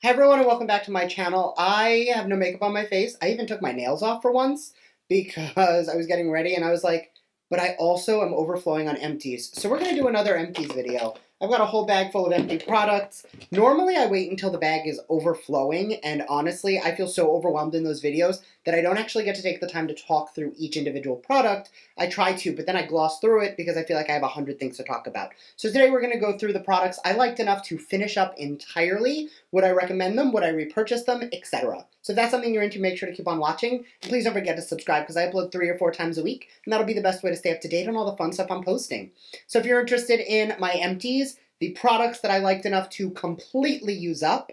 Hey everyone and welcome back to my channel. I have no makeup on my face. I even took my nails off for once because I was getting ready and I was like, but I also am overflowing on empties. So we're going to do another empties video. I've got a whole bag full of empty products. Normally I wait until the bag is overflowing, and honestly I feel so overwhelmed in those videos that I don't actually get to take the time to talk through each individual product. I try to, but then I gloss through it because I feel like I have 100 things to talk about. So today we're going to go through the products I liked enough to finish up entirely. Would I recommend them? Would I repurchase them? Etc. So if that's something you're into, make sure to keep on watching. And please don't forget to subscribe because I upload 3 or 4 times a week, and that'll be the best way to stay up to date on all the fun stuff I'm posting. So if you're interested in my empties, the products that I liked enough to completely use up,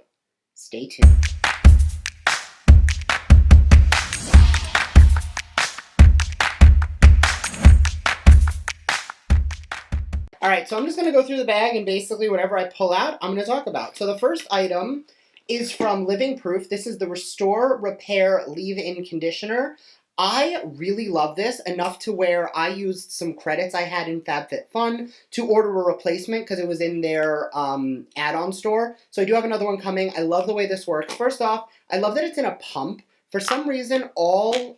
stay tuned. Alright, so I'm just going to go through the bag and basically whatever I pull out, I'm going to talk about. So the first item is from Living Proof. This is the Restore, Repair, Leave-In Conditioner. I really love this enough to where I used some credits I had in FABFITFUN to order a replacement because it was in their add-on store. So I do have another one coming. I love the way this works. First off, I love that it's in a pump. For some reason, all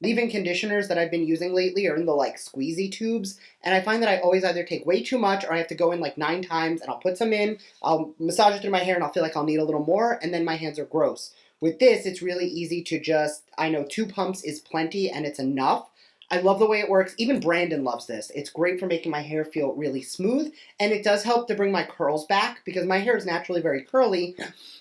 leave-in conditioners that I've been using lately are in the like squeezy tubes, and I find that I always either take way too much or I have to go in like 9 times, and I'll put some in, I'll massage it through my hair, and I'll feel like I'll need a little more, and then my hands are gross. With this, it's really easy to just, I know 2 pumps is plenty and it's enough. I love the way it works. Even Brandon loves this. It's great for making my hair feel really smooth, and it does help to bring my curls back because my hair is naturally very curly,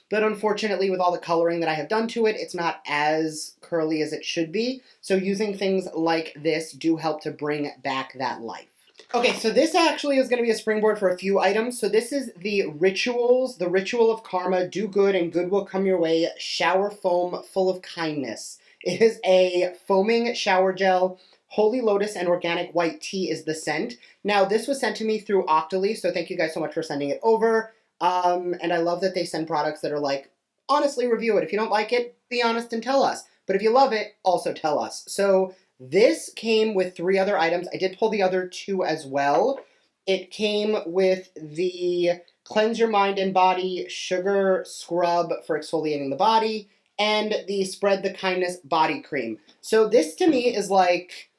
but unfortunately with all the coloring that I have done to it, it's not as curly as it should be. So using things like this do help to bring back that life. Okay, so this actually is going to be a springboard for a few items. So this is the Rituals, the Ritual of Karma, Do Good and Good Will Come Your Way, Shower Foam Full of Kindness. It is a foaming shower gel. Holy Lotus and Organic White Tea is the scent. Now, this was sent to me through Octoly, so thank you guys so much for sending it over. And I love that they send products that are like, honestly review it. If you don't like it, be honest and tell us. But if you love it, also tell us. So this came with 3 other items. I did pull the other 2 as well. It came with the Cleanse Your Mind and Body Sugar Scrub for exfoliating the body and the Spread the Kindness Body Cream. So this to me is like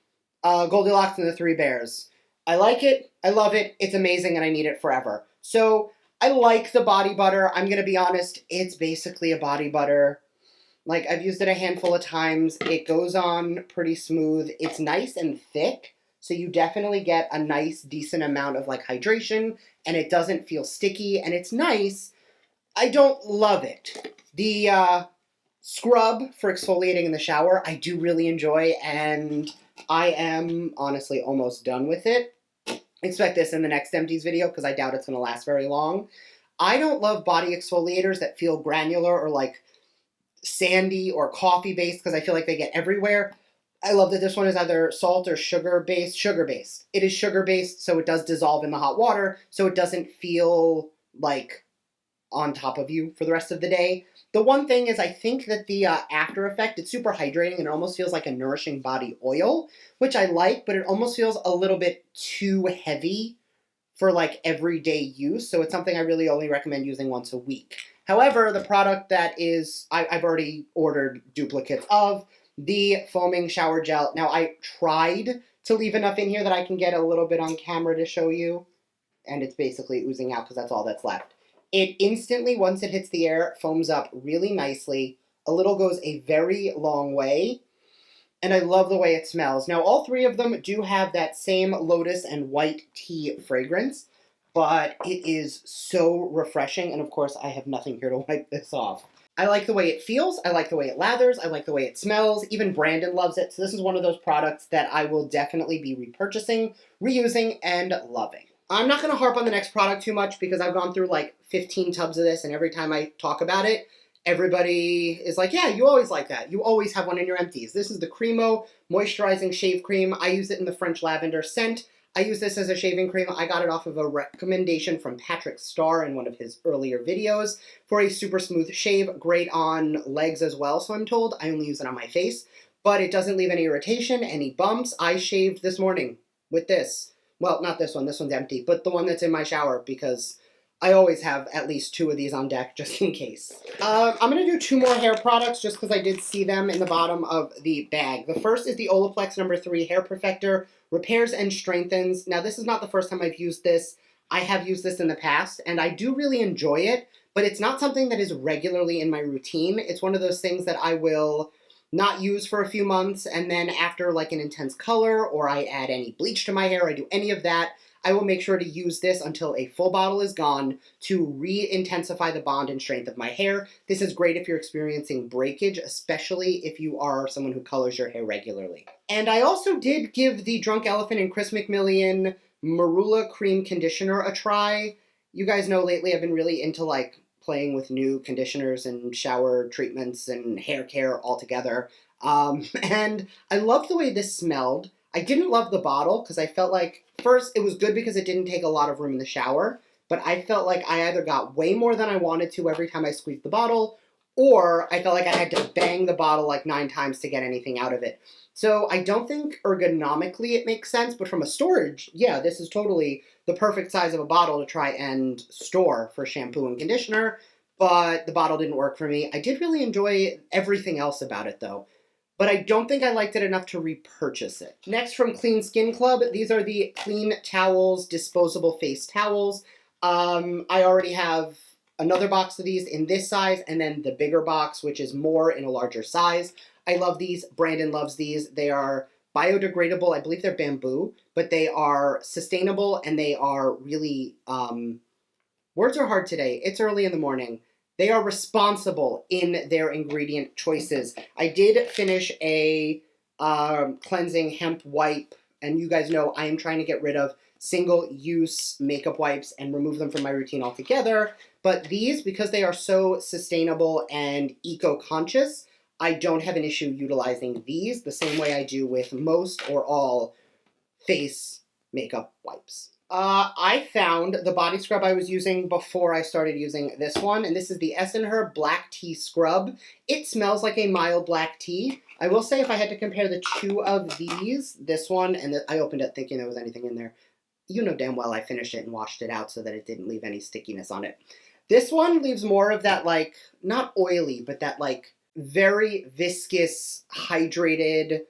Goldilocks and the 3 Bears. I like it, I love it, it's amazing, and I need it forever. So I like the body butter. I'm going to be honest, it's basically a body butter. Like, I've used it a handful of times. It goes on pretty smooth. It's nice and thick, so you definitely get a nice, decent amount of, like, hydration, and it doesn't feel sticky, and it's nice. I don't love it. The scrub for exfoliating in the shower, I do really enjoy, and I am, honestly, almost done with it. Expect this in the next empties video because I doubt it's going to last very long. I don't love body exfoliators that feel granular or like sandy or coffee based because I feel like they get everywhere. I love that this one is either salt or sugar based. Sugar based. It is sugar based, so it does dissolve in the hot water, so it doesn't feel like on top of you for the rest of the day. The one thing is I think that the after effect, it's super hydrating and it almost feels like a nourishing body oil, which I like, but it almost feels a little bit too heavy for like everyday use. So it's something I really only recommend using once a week. However, the product that is, I've already ordered duplicates of, the foaming shower gel. Now I tried to leave enough in here that I can get a little bit on camera to show you, and it's basically oozing out because that's all that's left. It instantly, once it hits the air, foams up really nicely. A little goes a very long way, and I love the way it smells. Now, all 3 of them do have that same lotus and white tea fragrance, but it is so refreshing, and of course, I have nothing here to wipe this off. I like the way it feels, I like the way it lathers, I like the way it smells. Even Brandon loves it, so this is one of those products that I will definitely be repurchasing, reusing, and loving. I'm not going to harp on the next product too much because I've gone through like 15 tubs of this, and every time I talk about it, everybody is like, yeah, you always like that. You always have one in your empties. This is the Cremo Moisturizing Shave Cream. I use it in the French Lavender scent. I use this as a shaving cream. I got it off of a recommendation from Patrick Starr in one of his earlier videos for a super smooth shave. Great on legs as well, so I'm told. I only use it on my face, but it doesn't leave any irritation, any bumps. I shaved this morning with this. Well, not this one. This one's empty, but the one that's in my shower because I always have at least 2 of these on deck just in case. I'm going to do 2 more hair products just because I did see them in the bottom of the bag. The first is the Olaplex number 3 Hair Perfector, repairs and strengthens. Now, this is not the first time I've used this. I have used this in the past, and I do really enjoy it, but it's not something that is regularly in my routine. It's one of those things that I will not use for a few months, and then after like an intense color, or I add any bleach to my hair, I do any of that, I will make sure to use this until a full bottle is gone to re-intensify the bond and strength of my hair. This is great if you're experiencing breakage, especially if you are someone who colors your hair regularly. And I also did give the Drunk Elephant and Chris McMillian Marula Cream Conditioner a try. You guys know lately I've been really into like playing with new conditioners and shower treatments and hair care altogether. And I loved the way this smelled. I didn't love the bottle because I felt like, first, it was good because it didn't take a lot of room in the shower, but I felt like I either got way more than I wanted to every time I squeezed the bottle, or I felt like I had to bang the bottle like 9 times to get anything out of it. So I don't think ergonomically it makes sense, but from a storage, yeah, this is totally the perfect size of a bottle to try and store for shampoo and conditioner, but the bottle didn't work for me. I did really enjoy everything else about it, though, but I don't think I liked it enough to repurchase it. Next, from Clean Skin Club, these are the Clean Towels disposable face towels. I already have another box of these in this size, and then the bigger box, which is more in a larger size. I love these. Brandon loves these. They are biodegradable. I believe they're bamboo, but they are sustainable, and they are really, words are hard today. It's early in the morning. They are responsible in their ingredient choices. I did finish a cleansing hemp wipe, and you guys know I am trying to get rid of single-use makeup wipes and remove them from my routine altogether. But these, because they are so sustainable and eco-conscious, I don't have an issue utilizing these the same way I do with most or all face makeup wipes. I found the body scrub I was using before I started using this one, and this is the Essenher Black Tea Scrub. It smells like a mild black tea. I will say if I had to compare the 2 of these, this one, and I opened it thinking there was anything in there. You know damn well I finished it and washed it out so that it didn't leave any stickiness on it. This one leaves more of that, like, not oily, but that, like, very viscous, hydrated,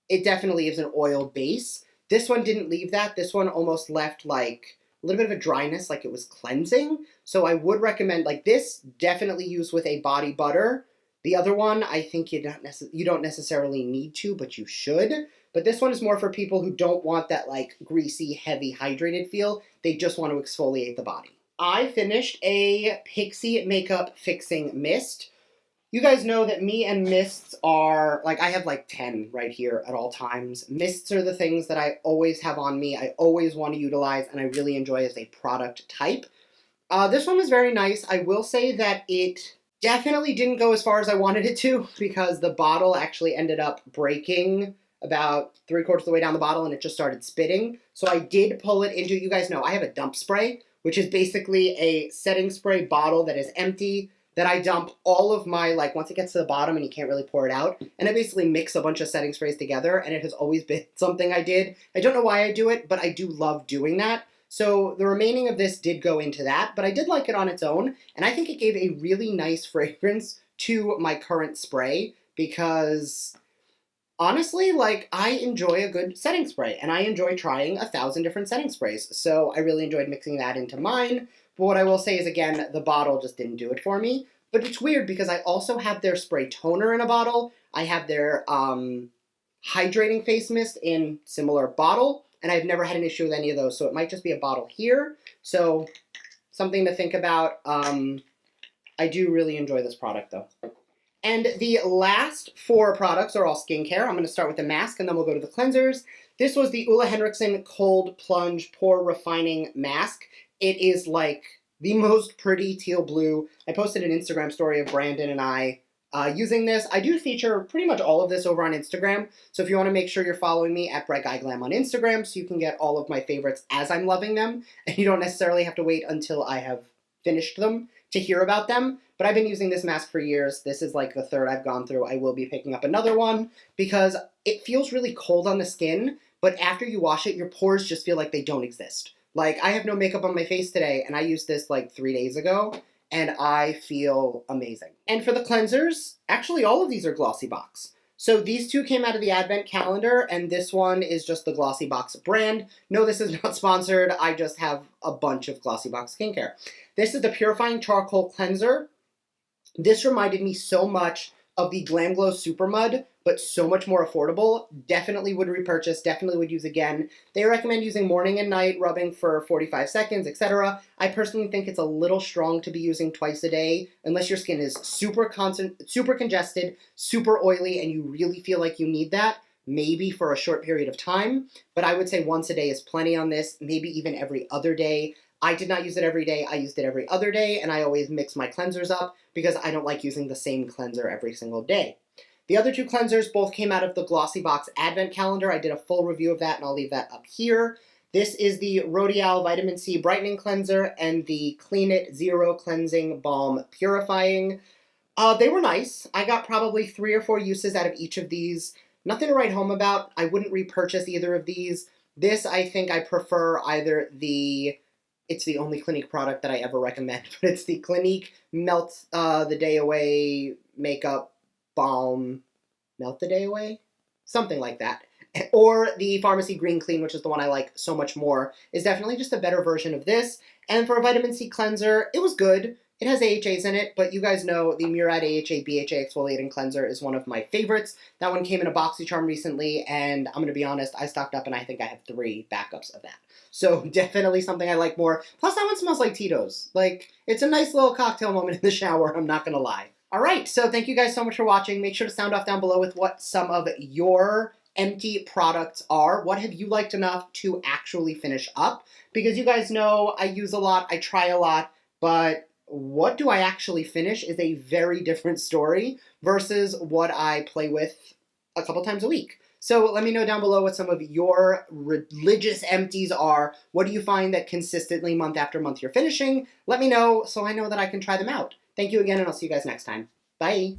it definitely is an oil base. This one didn't leave that. This one almost left like a little bit of a dryness, like it was cleansing. So I would recommend, like, this definitely use with a body butter. The other one, I think you don't necessarily need to, but you should. But this one is more for people who don't want that like greasy, heavy, hydrated feel. They just want to exfoliate the body. I finished a Pixie Makeup Fixing Mist. You guys know that me and mists are, like, I have like 10 right here at all times. Mists are the things that I always have on me, I always want to utilize, and I really enjoy as a product type. This one was very nice. I will say that it definitely didn't go as far as I wanted it to, because the bottle actually ended up breaking about 3/4 of the way down the bottle, and it just started spitting. So I did pull it into, you guys know, I have a dump spray, which is basically a setting spray bottle that is empty, that I dump all of my, like, once it gets to the bottom and you can't really pour it out, and I basically mix a bunch of setting sprays together, and it has always been something I did. I don't know why I do it, but I do love doing that. So the remaining of this did go into that, but I did like it on its own, and I think it gave a really nice fragrance to my current spray, because honestly, like, I enjoy a good setting spray, and I enjoy trying 1,000 different setting sprays, so I really enjoyed mixing that into mine. But what I will say is, again, the bottle just didn't do it for me. But it's weird because I also have their spray toner in a bottle. I have their hydrating face mist in similar bottle, and I've never had an issue with any of those. So it might just be a bottle here. So something to think about. I do really enjoy this product, though. And the last 4 products are all skincare. I'm going to start with the mask, and then we'll go to the cleansers. This was the Ulla Henriksen Cold Plunge Pore Refining Mask. It is like the most pretty teal blue. I posted an Instagram story of Brandon and I using this. I do feature pretty much all of this over on Instagram. So if you want to make sure you're following me at BrightGuyGlam on Instagram so you can get all of my favorites as I'm loving them. And you don't necessarily have to wait until I have finished them to hear about them. But I've been using this mask for years. This is like the 3rd I've gone through. I will be picking up another one because it feels really cold on the skin. But after you wash it, your pores just feel like they don't exist. Like, I have no makeup on my face today, and I used this like 3 days ago, and I feel amazing. And for the cleansers, actually all of these are Glossy Box. So these two came out of the Advent calendar, and this one is just the Glossy Box brand. No, this is not sponsored. I just have a bunch of Glossy Box skincare. This is the Purifying Charcoal Cleanser. This reminded me so much of the Glam Glow Super Mud, but so much more affordable. Definitely would repurchase, definitely would use again. They recommend using morning and night, rubbing for 45 seconds, etc. I personally think it's a little strong to be using twice a day, unless your skin is super congested, super oily, and you really feel like you need that, maybe for a short period of time. But I would say once a day is plenty on this, maybe even every other day. I did not use it every day. I used it every other day, and I always mix my cleansers up because I don't like using the same cleanser every single day. The other two cleansers both came out of the Glossy Box Advent Calendar. I did a full review of that, and I'll leave that up here. This is the Rodial Vitamin C Brightening Cleanser and the Clean It Zero Cleansing Balm Purifying. They were nice. I got probably 3 or 4 uses out of each of these. Nothing to write home about. I wouldn't repurchase either of these. This, I think I prefer either the... It's the only Clinique product that I ever recommend, but it's the Clinique Melt the Day Away Makeup Balm. Melt the Day Away? Something like that. Or the Pharmacy Green Clean, which is the one I like so much more, is definitely just a better version of this. And for a vitamin C cleanser, it was good. It has AHAs in it, but you guys know the Murad AHA BHA Exfoliating Cleanser is one of my favorites. That one came in a Boxycharm recently, and I'm going to be honest, I stocked up and I think I have 3 backups of that. So definitely something I like more. Plus that one smells like Tito's. Like, it's a nice little cocktail moment in the shower, I'm not going to lie. All right, so thank you guys so much for watching. Make sure to sound off down below with what some of your empty products are. What have you liked enough to actually finish up? Because you guys know I use a lot, I try a lot, but what do I actually finish is a very different story versus what I play with a couple times a week. So let me know down below what some of your religious empties are. What do you find that consistently month after month you're finishing? Let me know so I know that I can try them out. Thank you again, and I'll see you guys next time. Bye.